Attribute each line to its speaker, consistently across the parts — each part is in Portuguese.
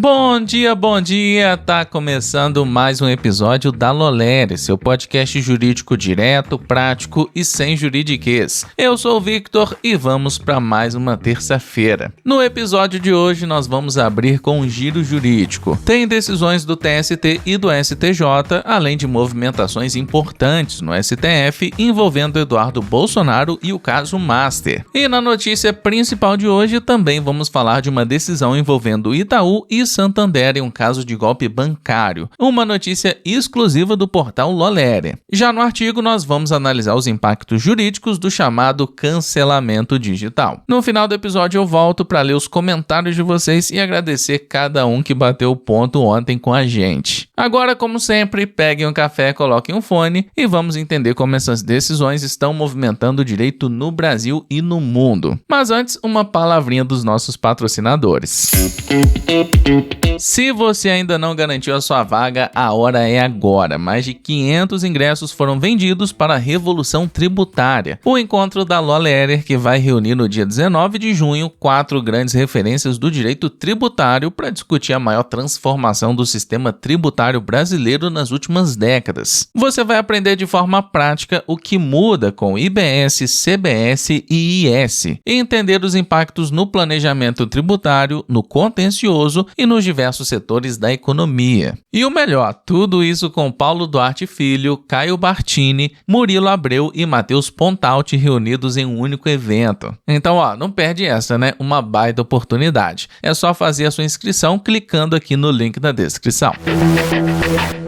Speaker 1: Bom dia! Tá começando mais um episódio da Lolere, seu podcast jurídico direto, prático e sem juridiquês. Eu sou o Victor e vamos para mais uma terça-feira. No episódio de hoje nós vamos abrir com um giro jurídico. Tem decisões do TST e do STJ, além de movimentações importantes no STF envolvendo Eduardo Bolsonaro e o caso Master. E na notícia principal de hoje também vamos falar de uma decisão envolvendo Itaú e Santander em um caso de golpe bancário, uma notícia exclusiva do portal Lolere. Já no artigo nós vamos analisar os impactos jurídicos do chamado cancelamento digital. No final do episódio eu volto para ler os comentários de vocês e agradecer cada um que bateu o ponto ontem com a gente. Agora, como sempre, peguem um café, coloquem um fone e vamos entender como essas decisões estão movimentando o direito no Brasil e no mundo. Mas antes, uma palavrinha dos nossos patrocinadores. Se você ainda não garantiu a sua vaga, a hora é agora. Mais de 500 ingressos foram vendidos para a Revolução Tributária, o encontro da Lolere que vai reunir no dia 19 de junho 4 grandes referências do direito tributário para discutir a maior transformação do sistema tributário brasileiro nas últimas décadas. Você vai aprender de forma prática o que muda com IBS, CBS e IS, e entender os impactos no planejamento tributário, no contencioso e nos diversos setores da economia. E o melhor, tudo isso com Paulo Duarte Filho, Caio Bartini, Murilo Abreu e Matheus Pontalti reunidos em um único evento. Então, não perde essa, né? Uma baita oportunidade. É só fazer a sua inscrição clicando aqui no link da descrição.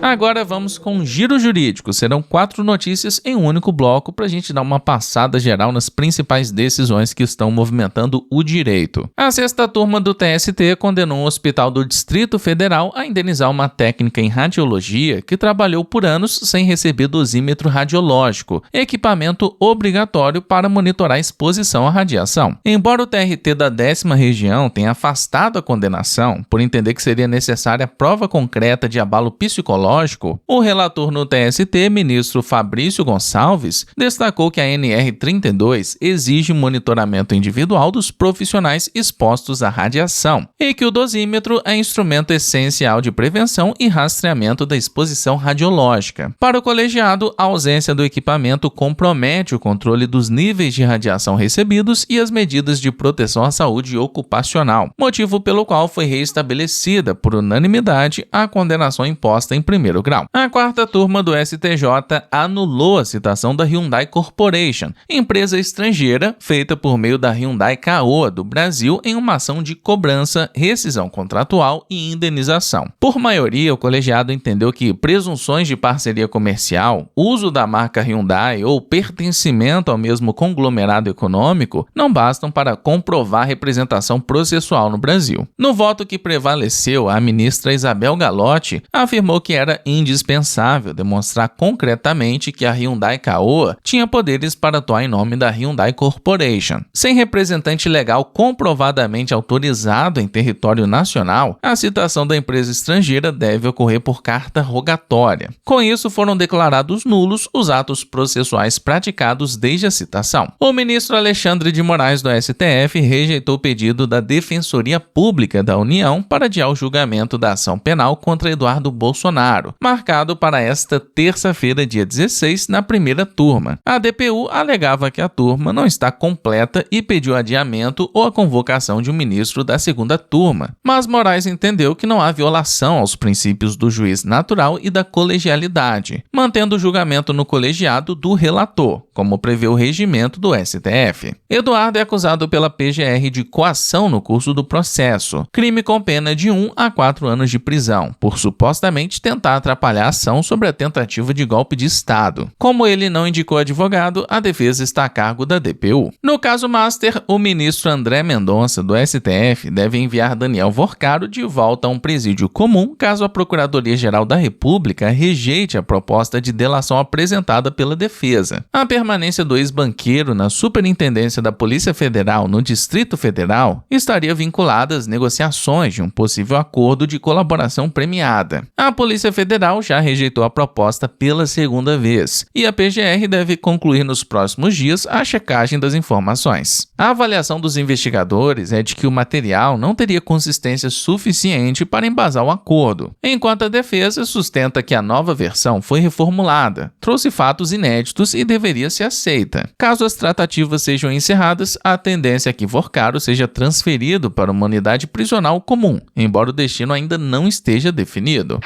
Speaker 1: Agora vamos com um giro jurídico. Serão 4 notícias em um único bloco para a gente dar uma passada geral nas principais decisões que estão movimentando o direito. A 6ª turma do TST condenou um hospital do Distrito Federal a indenizar uma técnica em radiologia que trabalhou por anos sem receber dosímetro radiológico, equipamento obrigatório para monitorar a exposição à radiação. Embora o TRT da 10ª região tenha afastado a condenação por entender que seria necessária prova concreta de abalo psicológico, o relator no TST, ministro Fabrício Gonçalves, destacou que a NR32 exige monitoramento individual dos profissionais expostos à radiação e que o dosímetro é instrumento essencial de prevenção e rastreamento da exposição radiológica. Para o colegiado, a ausência do equipamento compromete o controle dos níveis de radiação recebidos e as medidas de proteção à saúde ocupacional, motivo pelo qual foi reestabelecida por unanimidade a condenação imposta em primeiro grau. A 4ª turma do STJ anulou a citação da Hyundai Corporation, empresa estrangeira feita por meio da Hyundai Caoa do Brasil em uma ação de cobrança, rescisão contratual e indenização. Por maioria, o colegiado entendeu que presunções de parceria comercial, uso da marca Hyundai ou pertencimento ao mesmo conglomerado econômico não bastam para comprovar representação processual no Brasil. No voto que prevaleceu, a ministra Isabel Galotti afirmou que era indispensável demonstrar concretamente que a Hyundai Caoa tinha poderes para atuar em nome da Hyundai Corporation. Sem representante legal comprovadamente autorizado em território nacional, a citação da empresa estrangeira deve ocorrer por carta rogatória. Com isso, foram declarados nulos os atos processuais praticados desde a citação. O ministro Alexandre de Moraes do STF rejeitou o pedido da Defensoria Pública da União para adiar o julgamento da ação penal contra Eduardo Bolsonaro, marcado para esta terça-feira, dia 16, na primeira turma. A DPU alegava que a turma não está completa e pediu adiamento ou a convocação de um ministro da segunda turma, mas Moraes entendeu que não há violação aos princípios do juiz natural e da colegialidade, mantendo o julgamento no colegiado do relator, como prevê o regimento do STF. Eduardo é acusado pela PGR de coação no curso do processo, crime com pena de 1 a 4 anos de prisão, por supostamente tentar atrapalhar a ação sobre a tentativa de golpe de Estado. Como ele não indicou advogado, a defesa está a cargo da DPU. No caso Master, o ministro André Mendonça, do STF, deve enviar Daniel Vorcaro de volta a um presídio comum caso a Procuradoria-Geral da República rejeite a proposta de delação apresentada pela defesa. A permanência do ex-banqueiro na Superintendência da Polícia Federal no Distrito Federal estaria vinculada às negociações de um possível acordo de colaboração premiada. A Polícia Federal já rejeitou a proposta pela segunda vez e a PGR deve concluir nos próximos dias a checagem das informações. A avaliação dos investigadores é de que o material não teria consistência suficiente para embasar o acordo, enquanto a defesa sustenta que a nova versão foi reformulada, trouxe fatos inéditos e deveria ser aceita. Caso as tratativas sejam encerradas, a tendência é que Vorcaro seja transferido para uma unidade prisional comum, embora o destino ainda não esteja definido.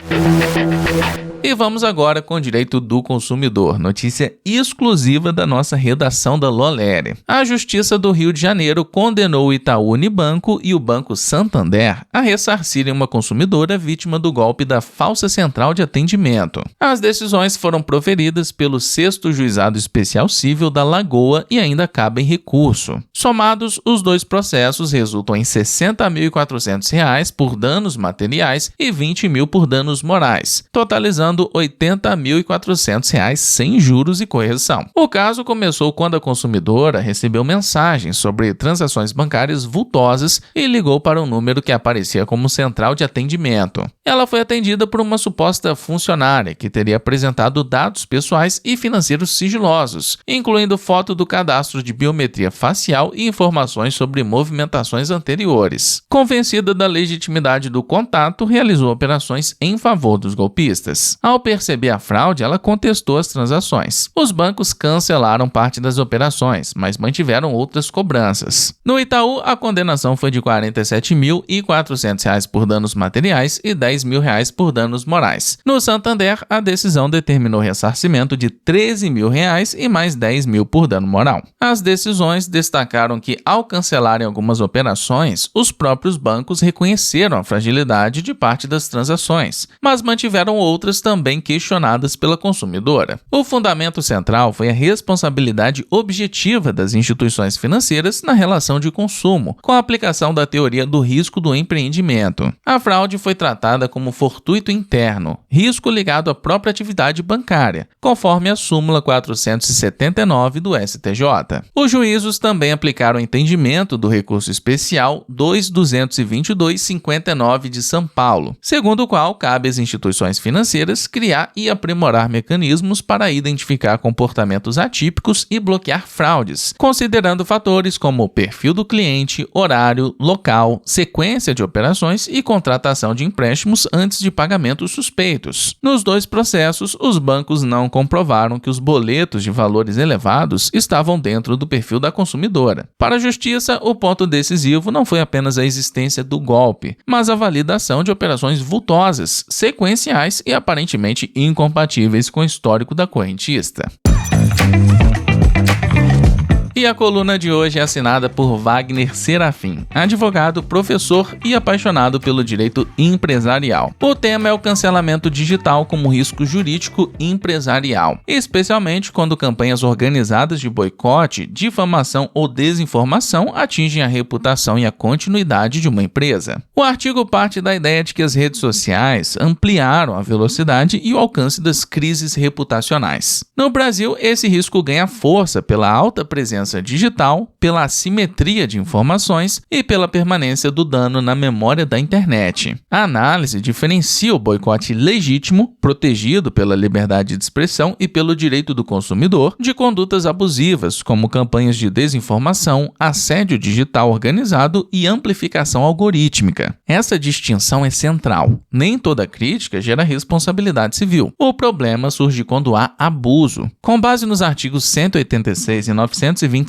Speaker 1: E vamos agora com o direito do consumidor, notícia exclusiva da nossa redação da Lolere. A Justiça do Rio de Janeiro condenou o Itaú Unibanco e o Banco Santander a ressarcirem uma consumidora vítima do golpe da falsa central de atendimento. As decisões foram proferidas pelo 6º Juizado Especial Cível da Lagoa e ainda cabem recurso. Somados, os dois processos resultam em R$ 60.400 por danos materiais e R$ 20.000 por danos morais, totalizando R$ 80.400 sem juros e correção. O caso começou quando a consumidora recebeu mensagens sobre transações bancárias vultosas e ligou para um número que aparecia como central de atendimento. Ela foi atendida por uma suposta funcionária que teria apresentado dados pessoais e financeiros sigilosos, incluindo foto do cadastro de biometria facial e informações sobre movimentações anteriores. Convencida da legitimidade do contato, realizou operações em favor dos golpistas. Ao perceber a fraude, ela contestou as transações. Os bancos cancelaram parte das operações, mas mantiveram outras cobranças. No Itaú, a condenação foi de R$ 47.400 por danos materiais e R$ 10.000 por danos morais. No Santander, a decisão determinou ressarcimento de R$ 13.000 e mais R$ 10.000 por dano moral. As decisões destacaram que, ao cancelarem algumas operações, os próprios bancos reconheceram a fragilidade de parte das transações, mas mantiveram outras também questionadas pela consumidora. O fundamento central foi a responsabilidade objetiva das instituições financeiras na relação de consumo, com a aplicação da teoria do risco do empreendimento. A fraude foi tratada como fortuito interno, risco ligado à própria atividade bancária, conforme a súmula 479 do STJ. Os juízos também aplicaram o entendimento do recurso especial 2222/59 de São Paulo, segundo o qual cabe às instituições financeiras criar e aprimorar mecanismos para identificar comportamentos atípicos e bloquear fraudes, considerando fatores como o perfil do cliente, horário, local, sequência de operações e contratação de empréstimos antes de pagamentos suspeitos. Nos dois processos, os bancos não comprovaram que os boletos de valores elevados estavam dentro do perfil da consumidora. Para a Justiça, o ponto decisivo não foi apenas a existência do golpe, mas a validação de operações vultosas, sequenciais e aparentemente incompatíveis com o histórico da correntista. E a coluna de hoje é assinada por Wagner Serafim, advogado, professor e apaixonado pelo direito empresarial. O tema é o cancelamento digital como risco jurídico empresarial, especialmente quando campanhas organizadas de boicote, difamação ou desinformação atingem a reputação e a continuidade de uma empresa. O artigo parte da ideia de que as redes sociais ampliaram a velocidade e o alcance das crises reputacionais. No Brasil, esse risco ganha força pela alta presença digital, pela assimetria de informações e pela permanência do dano na memória da internet. A análise diferencia o boicote legítimo, protegido pela liberdade de expressão e pelo direito do consumidor, de condutas abusivas, como campanhas de desinformação, assédio digital organizado e amplificação algorítmica. Essa distinção é central. Nem toda crítica gera responsabilidade civil. O problema surge quando há abuso. Com base nos artigos 186 e 927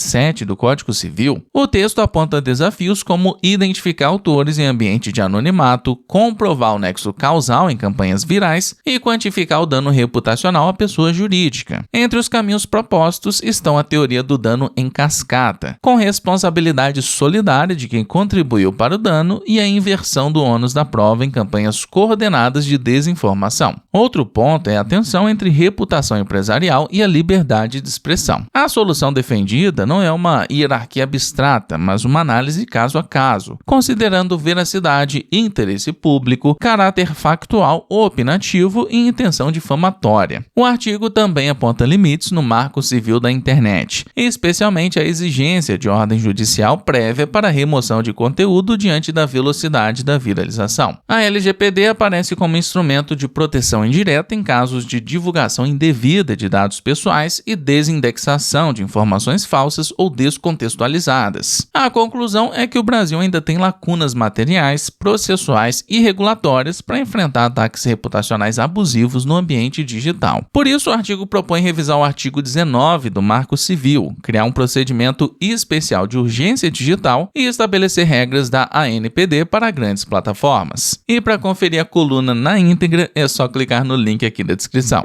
Speaker 1: do Código Civil, o texto aponta desafios como identificar autores em ambiente de anonimato, comprovar o nexo causal em campanhas virais e quantificar o dano reputacional à pessoa jurídica. Entre os caminhos propostos estão a teoria do dano em cascata, com responsabilidade solidária de quem contribuiu para o dano e a inversão do ônus da prova em campanhas coordenadas de desinformação. Outro ponto é a tensão entre reputação empresarial e a liberdade de expressão. A solução defendida não é uma hierarquia abstrata, mas uma análise caso a caso, considerando veracidade, interesse público, caráter factual ou opinativo e intenção difamatória. O artigo também aponta limites no marco civil da internet, especialmente a exigência de ordem judicial prévia para a remoção de conteúdo diante da velocidade da viralização. A LGPD aparece como instrumento de proteção indireta em casos de divulgação indevida de dados pessoais e desindexação de informações falsas falsas ou descontextualizadas. A conclusão é que o Brasil ainda tem lacunas materiais, processuais e regulatórias para enfrentar ataques reputacionais abusivos no ambiente digital. Por isso, o artigo propõe revisar o artigo 19 do Marco Civil, criar um procedimento especial de urgência digital e estabelecer regras da ANPD para grandes plataformas. E para conferir a coluna na íntegra, é só clicar no link aqui da descrição.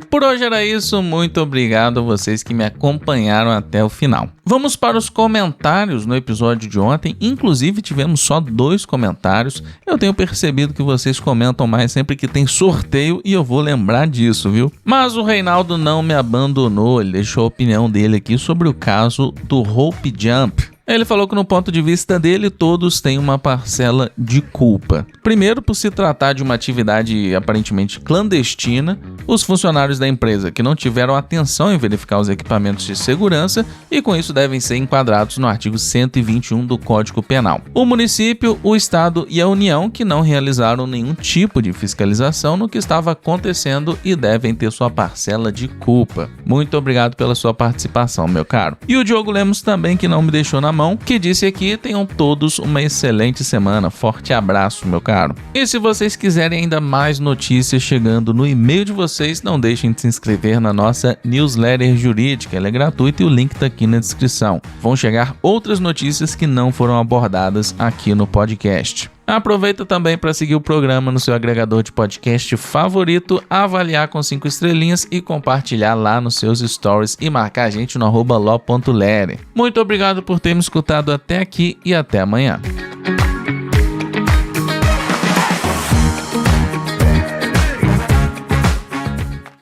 Speaker 1: Por hoje era isso, muito obrigado a vocês que me acompanharam até o final. Vamos para os comentários no episódio de ontem, inclusive tivemos só 2 comentários. Eu tenho percebido que vocês comentam mais sempre que tem sorteio e eu vou lembrar disso, viu? Mas o Reinaldo não me abandonou, ele deixou a opinião dele aqui sobre o caso do Hope Jump. Ele falou que no ponto de vista dele, todos têm uma parcela de culpa. Primeiro, por se tratar de uma atividade aparentemente clandestina, os funcionários da empresa que não tiveram atenção em verificar os equipamentos de segurança e com isso devem ser enquadrados no artigo 121 do Código Penal. O município, o estado e a União que não realizaram nenhum tipo de fiscalização no que estava acontecendo e devem ter sua parcela de culpa. Muito obrigado pela sua participação, meu caro. E o Diogo Lemos também, que não me deixou na mão, que disse aqui: tenham todos uma excelente semana. Forte abraço, meu caro. E se vocês quiserem ainda mais notícias chegando no e-mail de vocês, não deixem de se inscrever na nossa newsletter jurídica. Ela é gratuita e o link tá aqui na descrição. Vão chegar outras notícias que não foram abordadas aqui no podcast. Aproveita também para seguir o programa no seu agregador de podcast favorito, avaliar com 5 estrelinhas e compartilhar lá nos seus stories e marcar a gente no @lo.lere. Muito obrigado por ter me escutado até aqui e até amanhã.